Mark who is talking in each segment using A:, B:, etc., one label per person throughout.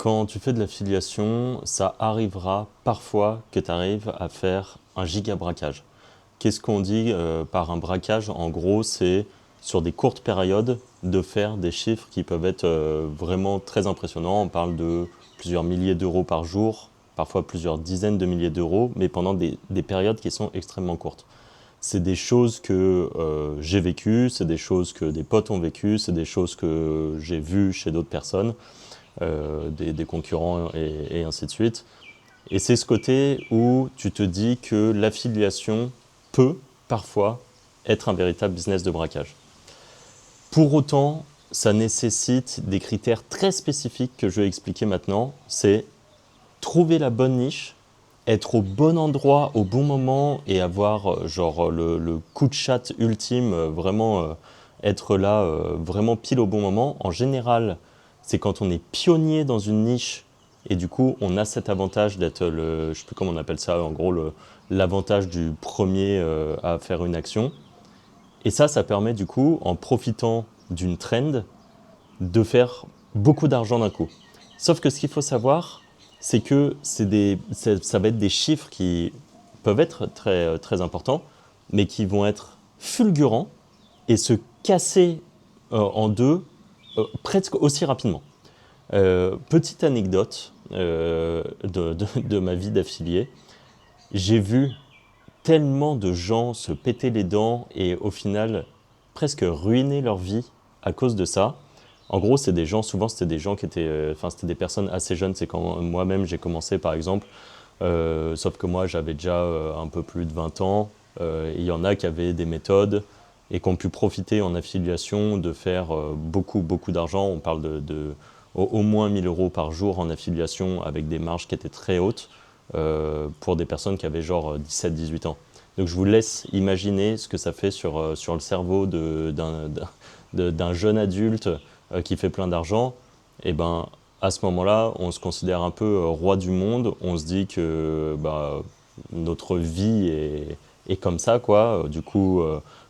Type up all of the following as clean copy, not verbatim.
A: Quand tu fais de l'affiliation, ça arrivera parfois que tu arrives à faire un giga braquage. Qu'est-ce qu'on dit par un braquage? En gros, c'est sur des courtes périodes de faire des chiffres qui peuvent être vraiment très impressionnants. On parle de plusieurs milliers d'euros par jour, parfois plusieurs dizaines de milliers d'euros, mais pendant des périodes qui sont extrêmement courtes. C'est des choses que j'ai vécues, c'est des choses que des potes ont vécues, c'est des choses que j'ai vues chez d'autres personnes, des concurrents et ainsi de suite. Et c'est ce côté où tu te dis que l'affiliation peut parfois être un véritable business de braquage. Pour autant, ça nécessite des critères très spécifiques que je vais expliquer maintenant. C'est trouver la bonne niche, être au bon endroit au bon moment et avoir genre le coup de chat ultime, vraiment être là vraiment pile au bon moment. En général, c'est quand on est pionnier dans une niche et du coup on a cet avantage d'être le, je sais plus comment on appelle ça, en gros l'avantage du premier à faire une action. Et ça permet du coup, en profitant d'une trend, de faire beaucoup d'argent d'un coup. Sauf que ce qu'il faut savoir, c'est que ça va être des chiffres qui peuvent être très, très importants, mais qui vont être fulgurants et se casser en deux presque aussi rapidement. Petite anecdote de ma vie d'affilié, j'ai vu tellement de gens se péter les dents et au final presque ruiner leur vie à cause de ça. En gros, c'est des gens, souvent c'était des gens qui étaient, c'était des personnes assez jeunes. C'est quand moi-même j'ai commencé par exemple, sauf que moi j'avais déjà un peu plus de 20 ans. Il y en a qui avaient des méthodes et qui ont pu profiter en affiliation de faire beaucoup, beaucoup d'argent. On parle de au moins 1000 euros par jour en affiliation avec des marges qui étaient très hautes pour des personnes qui avaient genre 17-18 ans. Donc je vous laisse imaginer ce que ça fait sur le cerveau d'un jeune adulte qui fait plein d'argent. Et ben à ce moment-là, on se considère un peu roi du monde. On se dit que bah, notre vie est comme ça, quoi. Du coup,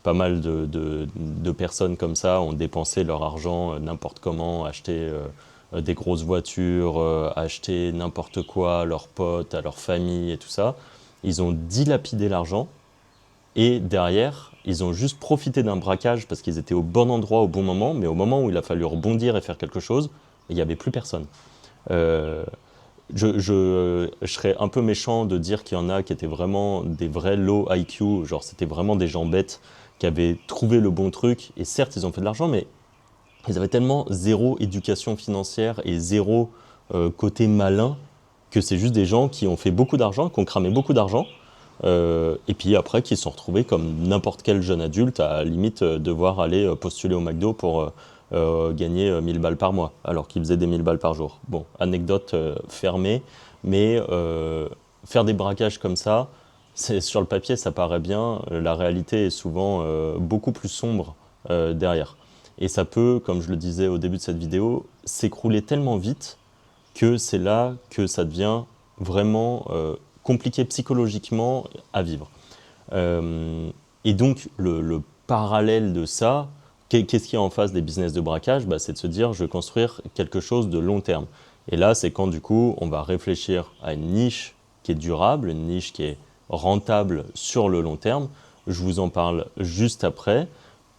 A: pas mal de personnes comme ça ont dépensé leur argent n'importe comment, acheté des grosses voitures, acheter n'importe quoi à leurs potes, à leur famille et tout ça. Ils ont dilapidé l'argent et derrière, ils ont juste profité d'un braquage parce qu'ils étaient au bon endroit au bon moment, mais au moment où il a fallu rebondir et faire quelque chose, il n'y avait plus personne. Euh, je serais un peu méchant de dire qu'il y en a qui étaient vraiment des vrais low IQ, genre c'était vraiment des gens bêtes qui avaient trouvé le bon truc, et certes ils ont fait de l'argent, mais ils avaient tellement zéro éducation financière et zéro côté malin que c'est juste des gens qui ont fait beaucoup d'argent, qui ont cramé beaucoup d'argent, et puis après qui se sont retrouvés comme n'importe quel jeune adulte à limite devoir aller postuler au McDo pour gagner 1000 balles par mois, alors qu'ils faisaient des 1000 balles par jour. Bon, anecdote fermée, mais faire des braquages comme ça, sur le papier ça paraît bien, la réalité est souvent beaucoup plus sombre derrière. Et ça peut, comme je le disais au début de cette vidéo, s'écrouler tellement vite que c'est là que ça devient vraiment compliqué psychologiquement à vivre. Euh, et donc le parallèle de ça, qu'est-ce qu'il y a en face des business de braquage? Bah, c'est de se dire je vais construire quelque chose de long terme. Et là, c'est quand du coup on va réfléchir à une niche qui est durable, une niche qui est rentable sur le long terme. Je vous en parle juste après.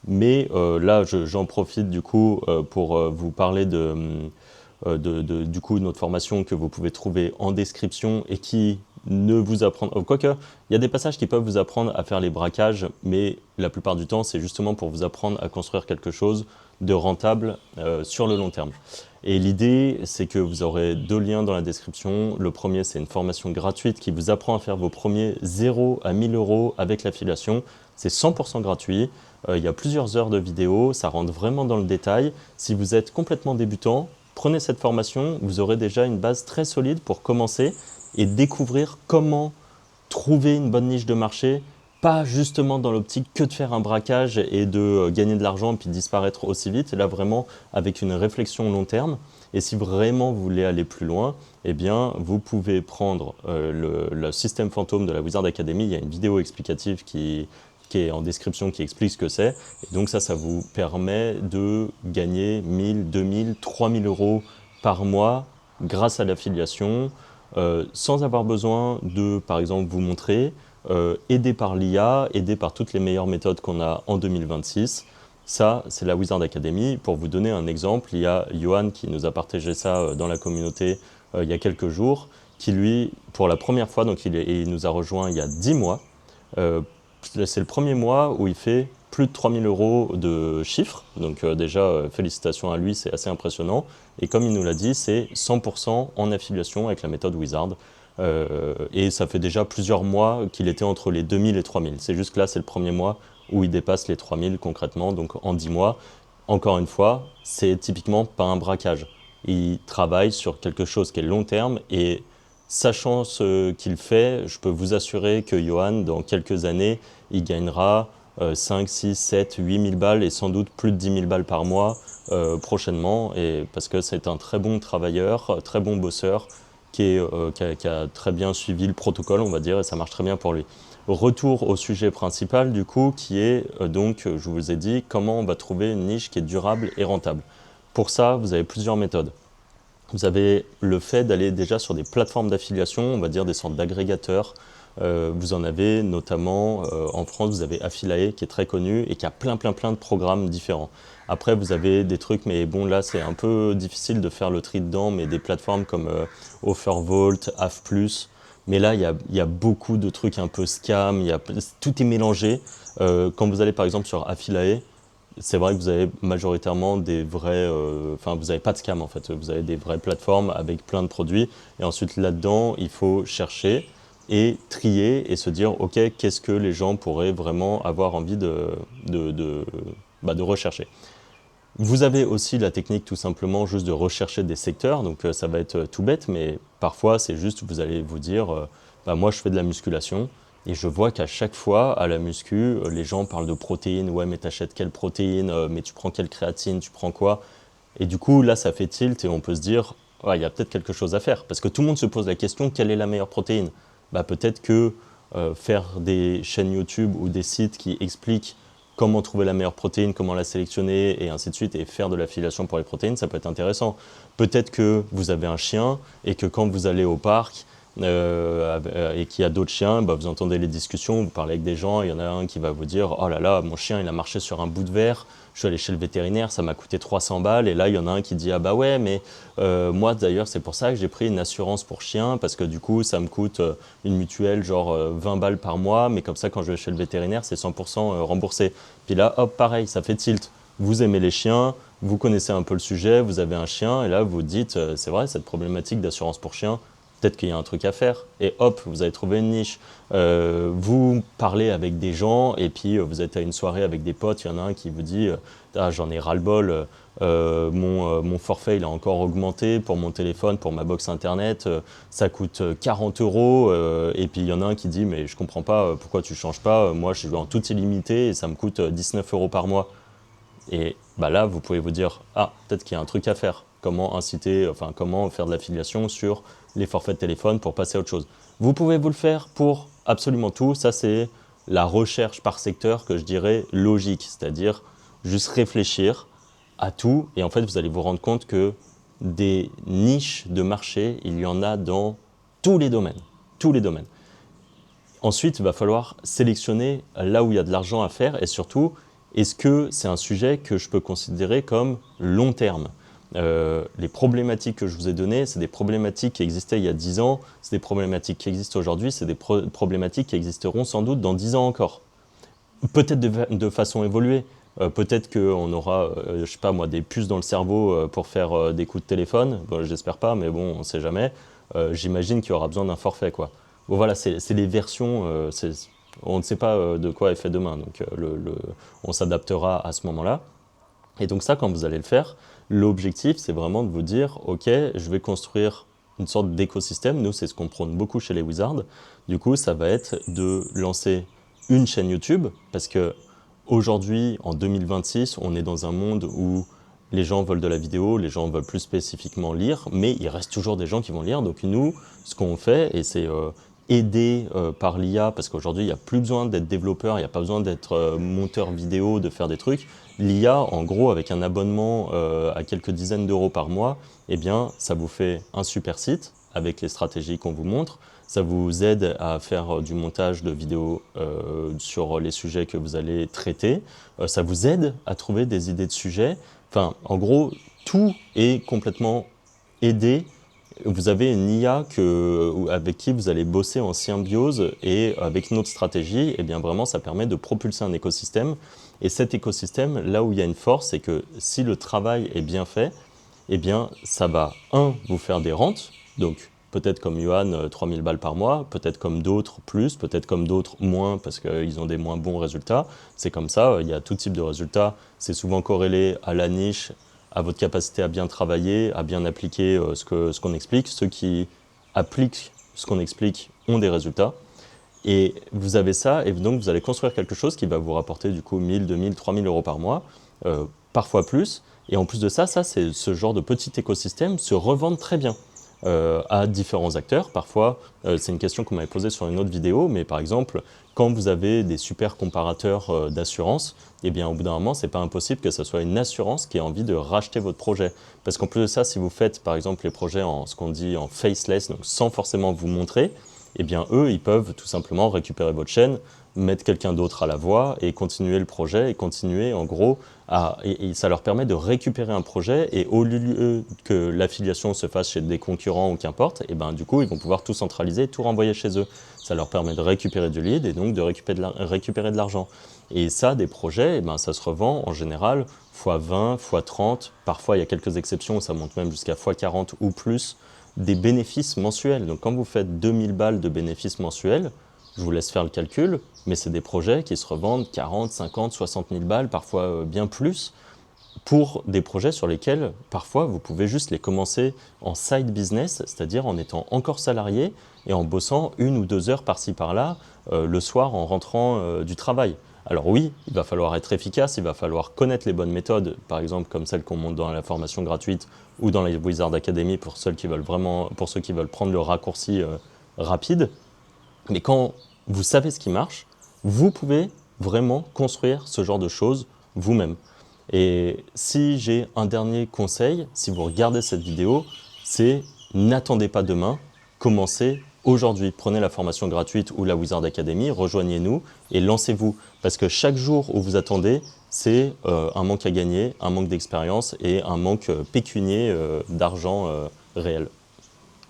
A: Mais là, j'en profite du coup pour vous parler du coup, notre formation que vous pouvez trouver en description et qui ne vous apprend... Quoique, il y a des passages qui peuvent vous apprendre à faire les braquages, mais la plupart du temps, c'est justement pour vous apprendre à construire quelque chose de rentable sur le long terme. Et l'idée, c'est que vous aurez deux liens dans la description. Le premier, c'est une formation gratuite qui vous apprend à faire vos premiers 0 à 1000 euros avec l'affiliation. C'est 100% gratuit. Il y a plusieurs heures de vidéos, ça rentre vraiment dans le détail. Si vous êtes complètement débutant, prenez cette formation, vous aurez déjà une base très solide pour commencer et découvrir comment trouver une bonne niche de marché, pas justement dans l'optique que de faire un braquage et de gagner de l'argent et puis disparaître aussi vite, là vraiment avec une réflexion long terme. Et si vraiment vous voulez aller plus loin, eh bien vous pouvez prendre le système fantôme de la Wizard Academy. Il y a une vidéo explicative qui est en description qui explique ce que c'est. Et donc ça vous permet de gagner 1000, 2000, 3000 euros par mois grâce à l'affiliation, sans avoir besoin de, par exemple, vous montrer, aidé par l'IA, aidé par toutes les meilleures méthodes qu'on a en 2026. Ça, c'est la Wizard Academy. Pour vous donner un exemple, il y a Johan qui nous a partagé ça dans la communauté il y a quelques jours, qui lui, pour la première fois, donc il nous a rejoint il y a 10 mois, c'est le premier mois où il fait plus de 3 000 euros de chiffre. Donc déjà, félicitations à lui, c'est assez impressionnant. Et comme il nous l'a dit, c'est 100% en affiliation avec la méthode Wizard. Et ça fait déjà plusieurs mois qu'il était entre les 2 000 et 3 000. C'est juste que là, c'est le premier mois où il dépasse les 3 000 concrètement, donc en 10 mois. Encore une fois, c'est typiquement pas un braquage. Il travaille sur quelque chose qui est long terme et sachant ce qu'il fait, je peux vous assurer que Johan, dans quelques années, il gagnera 5, 6, 7, 8 000 balles et sans doute plus de 10 000 balles par mois prochainement. Et parce que c'est un très bon travailleur, très bon bosseur, qui a très bien suivi le protocole, on va dire, et ça marche très bien pour lui. Retour au sujet principal, du coup, qui est donc, je vous ai dit, comment on va trouver une niche qui est durable et rentable. Pour ça, vous avez plusieurs méthodes. Vous avez le fait d'aller déjà sur des plateformes d'affiliation, on va dire des sortes d'agrégateurs. Vous en avez notamment en France, vous avez Affiliate qui est très connu et qui a plein de programmes différents. Après, vous avez des trucs, mais bon, là, c'est un peu difficile de faire le tri dedans, mais des plateformes comme Offervault, AF+, mais là, il y a beaucoup de trucs un peu scam, tout est mélangé. Quand vous allez par exemple sur Affiliate, c'est vrai que vous avez majoritairement des vrais, enfin vous n'avez pas de scam en fait, vous avez des vraies plateformes avec plein de produits et ensuite là-dedans il faut chercher et trier et se dire ok qu'est-ce que les gens pourraient vraiment avoir envie de rechercher. Vous avez aussi la technique tout simplement juste de rechercher des secteurs, donc ça va être tout bête, mais parfois c'est juste vous allez vous dire, bah, moi je fais de la musculation et je vois qu'à chaque fois à la muscu, les gens parlent de protéines, ouais mais t'achètes quelle protéine, mais tu prends quelle créatine, tu prends quoi? Et du coup là ça fait tilt et on peut se dire, ouais, il y a peut-être quelque chose à faire, parce que tout le monde se pose la question, quelle est la meilleure protéine? Bah, peut-être que faire des chaînes YouTube ou des sites qui expliquent comment trouver la meilleure protéine, comment la sélectionner et ainsi de suite, et faire de l'affiliation pour les protéines, ça peut être intéressant. Peut-être que vous avez un chien et que quand vous allez au parc et qu'il y a d'autres chiens, bah, vous entendez les discussions, vous parlez avec des gens, il y en a un qui va vous dire « Oh là là, mon chien il a marché sur un bout de verre, je suis allé chez le vétérinaire, ça m'a coûté 300 balles. » Et là, il y en a un qui dit « Ah bah ouais, mais moi d'ailleurs c'est pour ça que j'ai pris une assurance pour chien, parce que du coup ça me coûte une mutuelle genre 20 balles par mois, mais comme ça quand je vais chez le vétérinaire c'est 100% remboursé. » Puis là, hop, pareil, ça fait tilt. Vous aimez les chiens, vous connaissez un peu le sujet, vous avez un chien, et là vous dites c'est vrai, cette problématique d'assurance pour chien, peut-être qu'il y a un truc à faire. Et hop, vous avez trouvé une niche. Vous parlez avec des gens, et puis vous êtes à une soirée avec des potes, il y en a un qui vous dit ah, j'en ai ras-le-bol, mon forfait il a encore augmenté pour mon téléphone, pour ma box internet, ça coûte 40 euros. Et puis il y en a un qui dit mais je comprends pas pourquoi tu changes pas, moi je suis en tout illimité et ça me coûte 19 euros par mois. Et bah là, vous pouvez vous dire, ah, peut-être qu'il y a un truc à faire. Comment inciter, enfin, comment faire de l'affiliation sur les forfaits de téléphone pour passer à autre chose. Vous pouvez vous le faire pour absolument tout. Ça, c'est la recherche par secteur que je dirais logique, c'est-à-dire juste réfléchir à tout. Et en fait, vous allez vous rendre compte que des niches de marché, il y en a dans tous les domaines. Tous les domaines. Ensuite, il va falloir sélectionner là où il y a de l'argent à faire et surtout, est-ce que c'est un sujet que je peux considérer comme long terme? Les problématiques que je vous ai données, c'est des problématiques qui existaient il y a 10 ans, c'est des problématiques qui existent aujourd'hui, c'est des problématiques qui existeront sans doute dans 10 ans encore. Peut-être de façon évoluée. Peut-être qu'on aura, je sais pas moi, des puces dans le cerveau pour faire des coups de téléphone. Bon, j'espère pas, mais bon, on sait jamais. J'imagine qu'il y aura besoin d'un forfait, quoi. Bon, voilà, c'est les versions. On ne sait pas de quoi est fait demain, donc on s'adaptera à ce moment-là. Et donc ça, quand vous allez le faire, l'objectif, c'est vraiment de vous dire, ok, je vais construire une sorte d'écosystème. Nous, c'est ce qu'on prône beaucoup chez les Wizards. Du coup, ça va être de lancer une chaîne YouTube, parce que aujourd'hui, en 2026, on est dans un monde où les gens veulent de la vidéo, les gens veulent plus spécifiquement lire, mais il reste toujours des gens qui vont lire. Donc nous, ce qu'on fait, et c'est aidé par l'IA, parce qu'aujourd'hui, il n'y a plus besoin d'être développeur, il n'y a pas besoin d'être monteur vidéo, de faire des trucs. L'IA, en gros, avec un abonnement à quelques dizaines d'euros par mois, eh bien, ça vous fait un super site avec les stratégies qu'on vous montre. Ça vous aide à faire du montage de vidéos sur les sujets que vous allez traiter. Ça vous aide à trouver des idées de sujets. Enfin, en gros, tout est complètement aidé. Vous avez une IA avec qui vous allez bosser en symbiose et avec notre stratégie, eh bien vraiment, ça permet de propulser un écosystème. Et cet écosystème, là où il y a une force, c'est que si le travail est bien fait, eh bien, ça va, vous faire des rentes. Donc, peut-être comme Johan, 3000 balles par mois, peut-être comme d'autres plus, peut-être comme d'autres moins parce qu'ils ont des moins bons résultats. C'est comme ça, il y a tout type de résultats. C'est souvent corrélé à la niche, à votre capacité à bien travailler, à bien appliquer ce qu'on explique. Ceux qui appliquent ce qu'on explique ont des résultats. Et vous avez ça, et donc vous allez construire quelque chose qui va vous rapporter du coup 1000, 2000, 3000 euros par mois, parfois plus. Et en plus de ça, c'est ce genre de petit écosystème se revendent très bien à différents acteurs. Parfois, c'est une question qu'on m'avait posée sur une autre vidéo, mais par exemple, quand vous avez des super comparateurs d'assurance, eh bien au bout d'un moment, c'est pas impossible que ce soit une assurance qui ait envie de racheter votre projet. Parce qu'en plus de ça, si vous faites par exemple les projets en ce qu'on dit en faceless, donc sans forcément vous montrer, eh bien eux, ils peuvent tout simplement récupérer votre chaîne, mettre quelqu'un d'autre à la voix et continuer le projet et continuer en gros et ça leur permet de récupérer un projet et au lieu que l'affiliation se fasse chez des concurrents ou qu'importe, et ben du coup ils vont pouvoir tout centraliser et tout renvoyer chez eux. Ça leur permet de récupérer du lead et donc de récupérer de l'argent. Et ça, des projets, eh ben, ça se revend en général x20, x30, parfois il y a quelques exceptions où ça monte même jusqu'à x40 ou plus des bénéfices mensuels. Donc quand vous faites 2000 balles de bénéfices mensuels, je vous laisse faire le calcul, mais c'est des projets qui se revendent 40, 50, 60 000 balles, parfois bien plus, pour des projets sur lesquels parfois vous pouvez juste les commencer en side business, c'est-à-dire en étant encore salarié et en bossant 1 ou 2 heures par-ci par-là le soir en rentrant du travail. Alors oui, il va falloir être efficace, il va falloir connaître les bonnes méthodes, par exemple comme celles qu'on montre dans la formation gratuite ou dans les Wizard Academy pour ceux qui veulent prendre le raccourci rapide. Mais quand vous savez ce qui marche, vous pouvez vraiment construire ce genre de choses vous-même. Et si j'ai un dernier conseil, si vous regardez cette vidéo, c'est n'attendez pas demain, commencez aujourd'hui. Prenez la formation gratuite ou la Wizard Academy, rejoignez-nous et lancez-vous. Parce que chaque jour où vous attendez, c'est un manque à gagner, un manque d'expérience et un manque pécunier d'argent réel.